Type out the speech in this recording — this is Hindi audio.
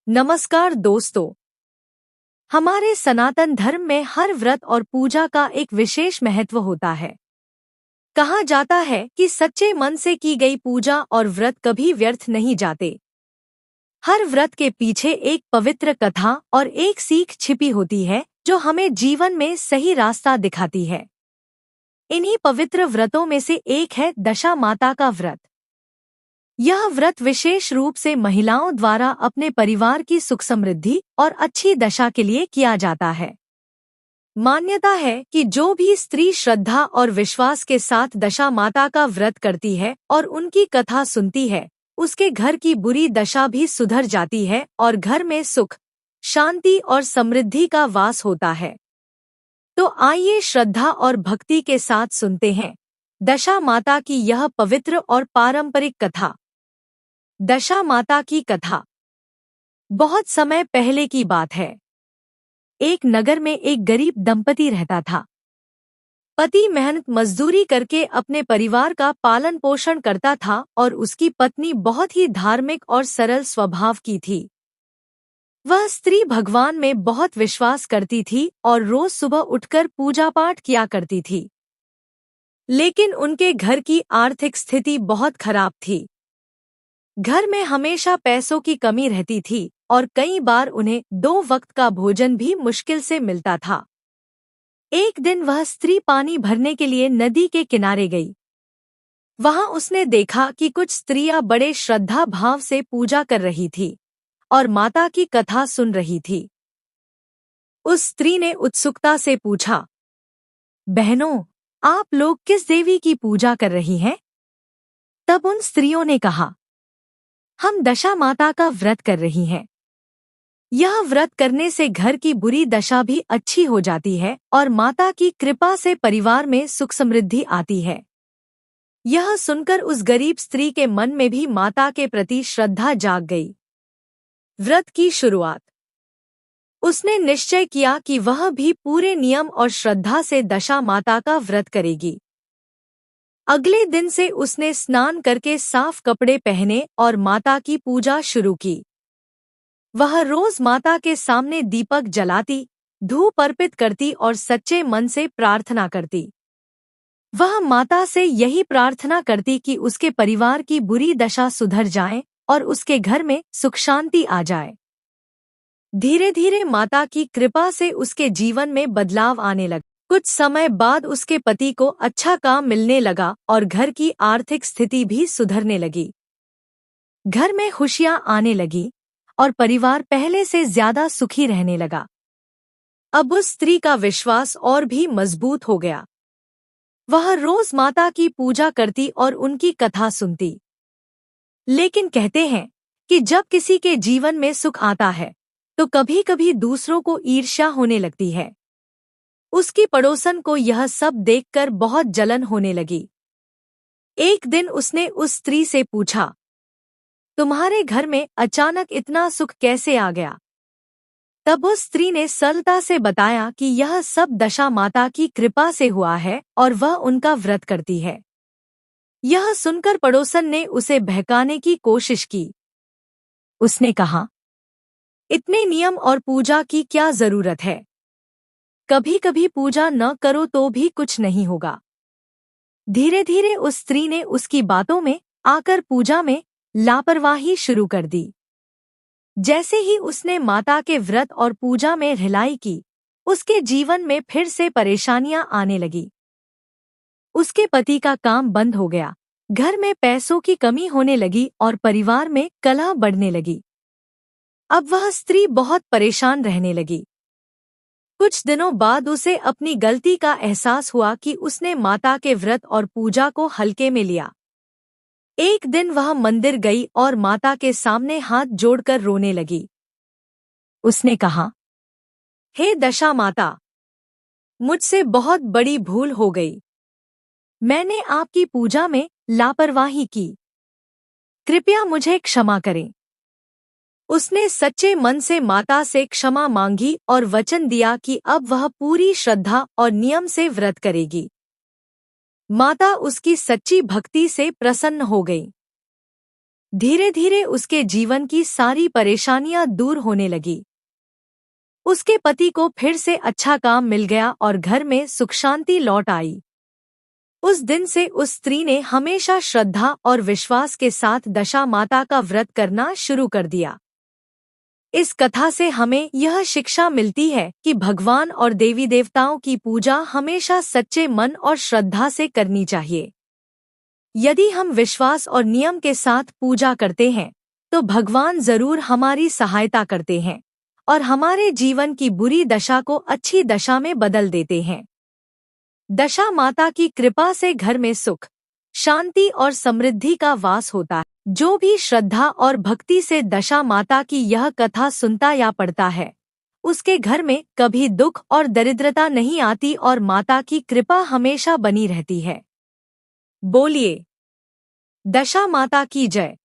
नमस्कार दोस्तों। हमारे सनातन धर्म में हर व्रत और पूजा का एक विशेष महत्व होता है। कहा जाता है कि सच्चे मन से की गई पूजा और व्रत कभी व्यर्थ नहीं जाते। हर व्रत के पीछे एक पवित्र कथा और एक सीख छिपी होती है जो हमें जीवन में सही रास्ता दिखाती है। इन्हीं पवित्र व्रतों में से एक है दशा माता का व्रत। यह व्रत विशेष रूप से महिलाओं द्वारा अपने परिवार की सुख समृद्धि और अच्छी दशा के लिए किया जाता है। मान्यता है कि जो भी स्त्री श्रद्धा और विश्वास के साथ दशा माता का व्रत करती है और उनकी कथा सुनती है, उसके घर की बुरी दशा भी सुधर जाती है और घर में सुख, शांति और समृद्धि का वास होता है। तो आइए श्रद्धा और भक्ति के साथ सुनते हैं दशा माता की यह पवित्र और पारंपरिक कथा। दशा माता की कथा बहुत समय पहले की बात है। एक नगर में एक गरीब दंपति रहता था। पति मेहनत मजदूरी करके अपने परिवार का पालन पोषण करता था और उसकी पत्नी बहुत ही धार्मिक और सरल स्वभाव की थी। वह स्त्री भगवान में बहुत विश्वास करती थी और रोज सुबह उठकर पूजा पाठ किया करती थी। लेकिन उनके घर की आर्थिक स्थिति बहुत खराब थी। घर में हमेशा पैसों की कमी रहती थी और कई बार उन्हें 2 वक्त का भोजन भी मुश्किल से मिलता था। एक दिन वह स्त्री पानी भरने के लिए नदी के किनारे गई। वहां उसने देखा कि कुछ स्त्रियां बड़े श्रद्धा भाव से पूजा कर रही थी और माता की कथा सुन रही थी। उस स्त्री ने उत्सुकता से पूछा, बहनों, आप लोग किस देवी की पूजा कर रही हैं? तब उन स्त्रियों ने कहा, हम दशा माता का व्रत कर रही हैं। यह व्रत करने से घर की बुरी दशा भी अच्छी हो जाती है और माता की कृपा से परिवार में सुख समृद्धि आती है। यह सुनकर उस गरीब स्त्री के मन में भी माता के प्रति श्रद्धा जाग गई। व्रत की शुरुआत उसने निश्चय किया कि वह भी पूरे नियम और श्रद्धा से दशा माता का व्रत करेगी। अगले दिन से उसने स्नान करके साफ कपड़े पहने और माता की पूजा शुरू की। वह रोज माता के सामने दीपक जलाती, धूप अर्पित करती और सच्चे मन से प्रार्थना करती। वह माता से यही प्रार्थना करती कि उसके परिवार की बुरी दशा सुधर जाए और उसके घर में सुख शांति आ जाए। धीरे धीरे माता की कृपा से उसके जीवन में बदलाव आने लगा। कुछ समय बाद उसके पति को अच्छा काम मिलने लगा और घर की आर्थिक स्थिति भी सुधरने लगी। घर में खुशियां आने लगी और परिवार पहले से ज्यादा सुखी रहने लगा। अब उस स्त्री का विश्वास और भी मजबूत हो गया। वह रोज माता की पूजा करती और उनकी कथा सुनती। लेकिन कहते हैं कि जब किसी के जीवन में सुख आता है तो कभी-कभी दूसरों को ईर्ष्या होने लगती है। उसकी पड़ोसन को यह सब देखकर बहुत जलन होने लगी। एक दिन उसने उस स्त्री से पूछा, तुम्हारे घर में अचानक इतना सुख कैसे आ गया? तब उस स्त्री ने सरलता से बताया कि यह सब दशा माता की कृपा से हुआ है और वह उनका व्रत करती है। यह सुनकर पड़ोसन ने उसे बहकाने की कोशिश की। उसने कहा, इतने नियम और पूजा की क्या जरूरत है? कभी कभी पूजा न करो तो भी कुछ नहीं होगा। धीरे धीरे उस स्त्री ने उसकी बातों में आकर पूजा में लापरवाही शुरू कर दी। जैसे ही उसने माता के व्रत और पूजा में ढिलाई की, उसके जीवन में फिर से परेशानियां आने लगी। उसके पति का काम बंद हो गया, घर में पैसों की कमी होने लगी और परिवार में कलह बढ़ने लगी। अब वह स्त्री बहुत परेशान रहने लगी। कुछ दिनों बाद उसे अपनी गलती का एहसास हुआ कि उसने माता के व्रत और पूजा को हल्के में लिया। एक दिन वह मंदिर गई और माता के सामने हाथ जोड़कर रोने लगी। उसने कहा, हे दशा माता, मुझसे बहुत बड़ी भूल हो गई। मैंने आपकी पूजा में लापरवाही की। कृपया मुझे क्षमा करें। उसने सच्चे मन से माता से क्षमा मांगी और वचन दिया कि अब वह पूरी श्रद्धा और नियम से व्रत करेगी। माता उसकी सच्ची भक्ति से प्रसन्न हो गई। धीरे धीरे उसके जीवन की सारी परेशानियां दूर होने लगी। उसके पति को फिर से अच्छा काम मिल गया और घर में सुख शांति लौट आई। उस दिन से उस स्त्री ने हमेशा श्रद्धा और विश्वास के साथ दशा माता का व्रत करना शुरू कर दिया। इस कथा से हमें यह शिक्षा मिलती है कि भगवान और देवी देवताओं की पूजा हमेशा सच्चे मन और श्रद्धा से करनी चाहिए। यदि हम विश्वास और नियम के साथ पूजा करते हैं तो भगवान जरूर हमारी सहायता करते हैं और हमारे जीवन की बुरी दशा को अच्छी दशा में बदल देते हैं। दशा माता की कृपा से घर में सुख, शांति और समृद्धि का वास होता है। जो भी श्रद्धा और भक्ति से दशा माता की यह कथा सुनता या पढ़ता है, उसके घर में कभी दुख और दरिद्रता नहीं आती और माता की कृपा हमेशा बनी रहती है। बोलिए, दशा माता की जय।